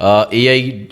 AI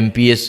MPs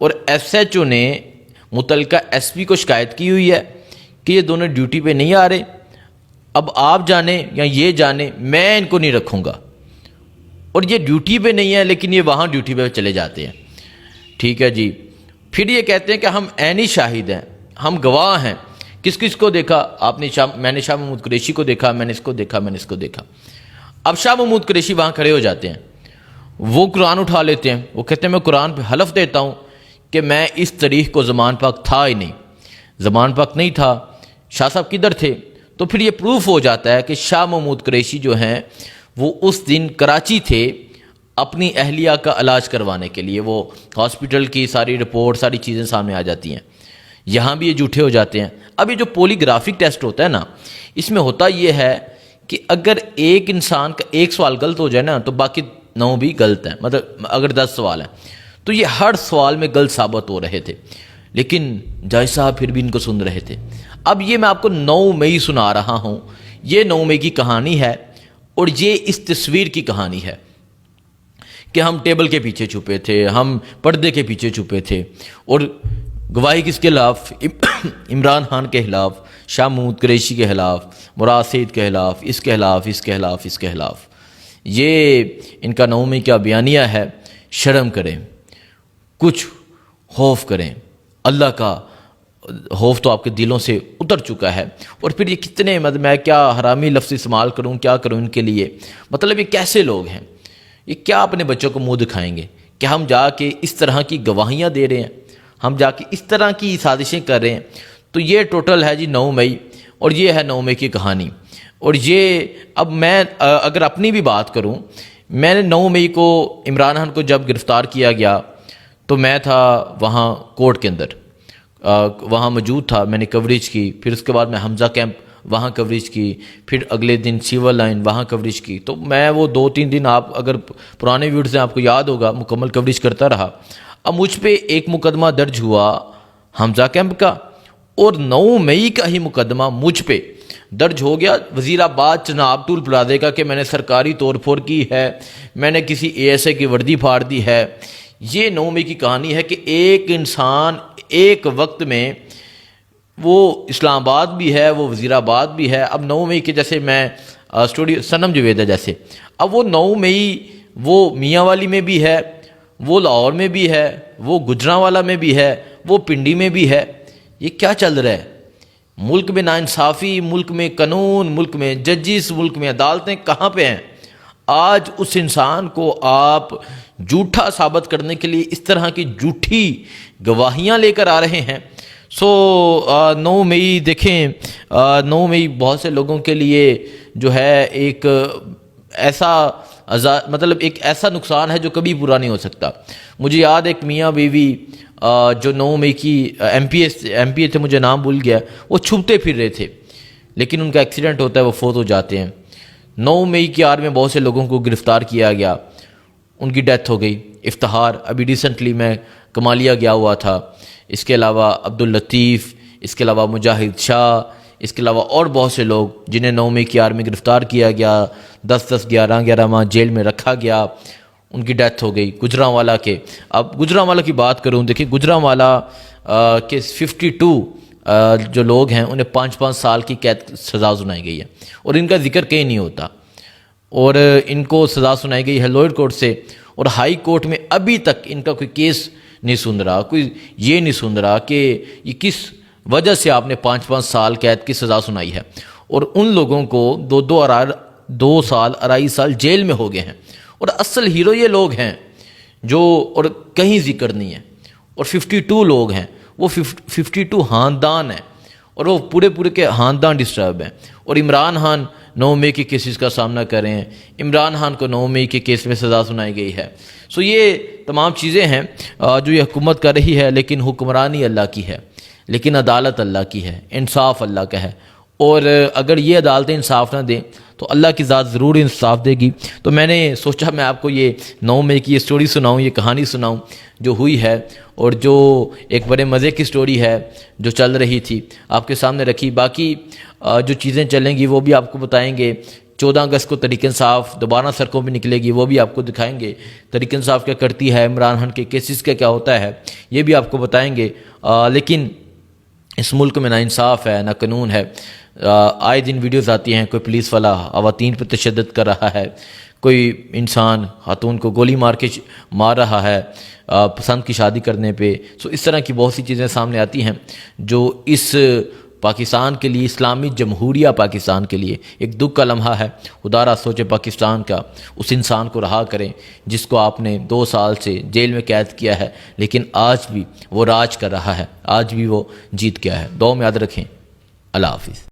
اور S H O نے متعلقہ ایس پی کو شکایت کی ہوئی ہے کہ یہ دونوں ڈیوٹی پہ نہیں آ رہے، اب آپ جانیں یا یہ جانیں، میں ان کو نہیں رکھوں گا۔ اور یہ ڈیوٹی پہ نہیں ہے لیکن یہ وہاں ڈیوٹی پہ چلے جاتے ہیں، ٹھیک ہے جی۔ پھر یہ کہتے ہیں کہ ہم عینی شاہد ہیں، ہم گواہ ہیں۔ کس کس کو دیکھا آپ نے؟ میں نے شاہ محمود قریشی کو دیکھا، میں نے اس کو دیکھا، میں نے اس کو دیکھا۔ اب شاہ محمود قریشی وہاں کھڑے ہو جاتے ہیں، وہ قرآن اٹھا لیتے ہیں، وہ کہتے ہیں میں قرآن پہ حلف دیتا ہوں کہ میں اس تاریخ کو زمان پاک تھا ہی نہیں، زمان پاک نہیں تھا، شاہ صاحب کدھر تھے؟ تو پھر یہ پروف ہو جاتا ہے کہ شاہ محمود قریشی جو ہیں وہ اس دن کراچی تھے اپنی اہلیہ کا علاج کروانے کے لیے، وہ ہاسپٹل کی ساری رپورٹ ساری چیزیں سامنے آ جاتی ہیں، یہاں بھی یہ جھوٹے ہو جاتے ہیں۔ اب یہ جو پولی گرافک ٹیسٹ ہوتا ہے نا، اس میں ہوتا یہ ہے کہ اگر ایک انسان کا ایک سوال غلط ہو جائے نا تو باقی 9 بھی غلط ہیں، مطلب اگر 10 سوال ہیں تو یہ ہر سوال میں غلط ثابت ہو رہے تھے، لیکن جاج صاحب پھر بھی ان کو سن رہے تھے۔ اب یہ میں آپ کو 9 مئی سنا رہا ہوں، یہ 9 مئی کی کہانی ہے، اور یہ اس تصویر کی کہانی ہے کہ ہم ٹیبل کے پیچھے چھپے تھے، ہم پردے کے پیچھے چھپے تھے، اور گواہی کس کے خلاف؟ عمران خان کے خلاف، شاہ محمود قریشی کے خلاف، مراد سعید کے خلاف، اس کے خلاف، اس کے خلاف، اس کے خلاف۔ یہ ان کا 9 مئی کا بیانیہ ہے۔ شرم کریں، کچھ خوف کریں، اللہ کا خوف تو آپ کے دلوں سے اتر چکا ہے۔ اور پھر یہ کتنے میں کیا حرامی لفظ استعمال کروں، کیا کروں ان کے لیے؟ مطلب یہ کیسے لوگ ہیں؟ یہ کیا اپنے بچوں کو منہ دکھائیں گے کہ ہم جا کے اس طرح کی گواہیاں دے رہے ہیں، ہم جا کے اس طرح کی سازشیں کر رہے ہیں؟ تو یہ ٹوٹل ہے جی 9 مئی، اور یہ ہے 9 مئی کی کہانی۔ اور یہ اب میں اگر اپنی بھی بات کروں، میں نے 9 مئی کو عمران خان کو جب گرفتار کیا گیا تو میں تھا وہاں کورٹ کے اندر، وہاں موجود تھا، میں نے کوریج کی۔ پھر اس کے بعد میں حمزہ کیمپ وہاں کوریج کی، پھر اگلے دن سیول لائن وہاں کوریج کی۔ تو میں وہ 2-3 دن، آپ اگر پرانے ویڈیوز ہیں آپ کو یاد ہوگا، مکمل کوریج کرتا رہا۔ اب مجھ پہ ایک مقدمہ درج ہوا حمزہ کیمپ کا، اور 9 مئی کا ہی مقدمہ مجھ پہ درج ہو گیا وزیر آباد چناب ٹول پلازے کا کہ میں نے سرکاری طور پر کی ہے، میں نے کسی اے ایس اے کی وردی پھاڑ دی ہے۔ یہ 9 مئی کی کہانی ہے کہ ایک انسان ایک وقت میں، وہ اسلام آباد بھی ہے، وہ وزیر آباد بھی ہے۔ اب 9 مئی کے جیسے میں اسٹوڈیو صنم جوید ہے جیسے، اب وہ 9 مئی وہ میاں والی میں بھی ہے، وہ لاہور میں بھی ہے، وہ گجرانوالا میں بھی ہے، وہ پنڈی میں بھی ہے۔ یہ کیا چل رہا ہے؟ ملک میں ناانصافی، ملک میں قانون، ملک میں ججز، ملک میں عدالتیں کہاں پہ ہیں؟ آج اس انسان کو آپ جھوٹا ثابت کرنے کے لیے اس طرح کی جھوٹی گواہیاں لے کر آ رہے ہیں۔ 9 مئی دیکھیں، 9 مئی بہت سے لوگوں کے لیے جو ہے ایک ایسا مطلب ایک ایسا نقصان ہے جو کبھی پورا نہیں ہو سکتا۔ مجھے یاد ایک میاں بیوی جو 9 مئی کی ایم پی اے تھے، مجھے نام بھول گیا، وہ چھپتے پھر رہے تھے، لیکن ان کا ایکسیڈنٹ ہوتا ہے، وہ فوت ہو جاتے ہیں۔ 9 مئی کی آڑ میں بہت سے لوگوں کو گرفتار کیا گیا، ان کی ڈیتھ ہو گئی۔ افتخار ابھی ریسنٹلی میں کمالیہ گیا ہوا تھا، اس کے علاوہ عبداللطیف، اس کے علاوہ مجاہد شاہ، اس کے علاوہ اور بہت سے لوگ جنہیں 9 مئی کی آڑ میں گرفتار کیا گیا، 11 ماہ جیل میں رکھا گیا، ان کی ڈیتھ ہو گئی۔ گجرانوالا کے، اب گجرانوالا کی بات کروں، دیکھیں گجرانوالا کے 52 جو لوگ ہیں انہیں 5-5 سال کی قید سزا سنائی گئی ہے، اور ان کا ذکر کہیں نہیں ہوتا، اور ان کو سزا سنائی گئی ہے لوئر کورٹ سے، اور ہائی کورٹ میں ابھی تک ان کا کوئی کیس نہیں سن رہا، کوئی یہ نہیں سن رہا کہ یہ کس وجہ سے آپ نے 5-5 سال قید کی سزا سنائی ہے، اور ان لوگوں کو 2 سال 2.5 سال جیل میں ہو گئے ہیں، اور اصل ہیرو یہ لوگ ہیں جو، اور کہیں ذکر نہیں ہے، اور 52 لوگ ہیں، وہ 52 خاندان ہیں، اور وہ پورے کے خاندان ڈسٹرب ہیں، اور عمران خان 9 مئی کے کیسز کا سامنا کر رہے ہیں، عمران خان کو 9 مئی کے کیس میں سزا سنائی گئی ہے۔ یہ تمام چیزیں ہیں جو یہ حکومت کر رہی ہے، لیکن حکمرانی اللہ کی ہے، لیکن عدالت اللہ کی ہے، انصاف اللہ کا ہے، اور اگر یہ عدالتیں انصاف نہ دیں تو اللہ کی ذات ضرور انصاف دے گی۔ تو میں نے سوچا میں آپ کو یہ 9 مئی کی یہ سٹوری سناؤں، یہ کہانی سناؤں جو ہوئی ہے، اور جو ایک بڑے مزے کی سٹوری ہے جو چل رہی تھی، آپ کے سامنے رکھی۔ باقی جو چیزیں چلیں گی وہ بھی آپ کو بتائیں گے 14 اگست کو تحریک انصاف دوبارہ سڑکوں پہ نکلے گی، وہ بھی آپ کو دکھائیں گے۔ تحریک انصاف کیا کرتی ہے، عمران خان کے کیسز کا کیا ہوتا ہے، یہ بھی آپ کو بتائیں گے۔ لیکن اس ملک میں نہ انصاف ہے، نہ قانون ہے۔ آئے دن ویڈیوز آتی ہیں، کوئی پولیس والا خواتین پر تشدد کر رہا ہے، کوئی انسان خاتون کو گولی مار رہا ہے پسند کی شادی کرنے پہ۔ اس طرح کی بہت سی چیزیں سامنے آتی ہیں جو اس پاکستان کے لیے، اسلامی جمہوریہ پاکستان کے لیے ایک دکھ کا لمحہ ہے۔ خدا را سوچے پاکستان کا اس انسان کو رہا کریں جس کو آپ نے 2 سال سے جیل میں قید کیا ہے، لیکن آج بھی وہ راج کر رہا ہے، آج بھی وہ جیت گیا ہے۔ دعا میں یاد رکھیں۔ اللہ حافظ۔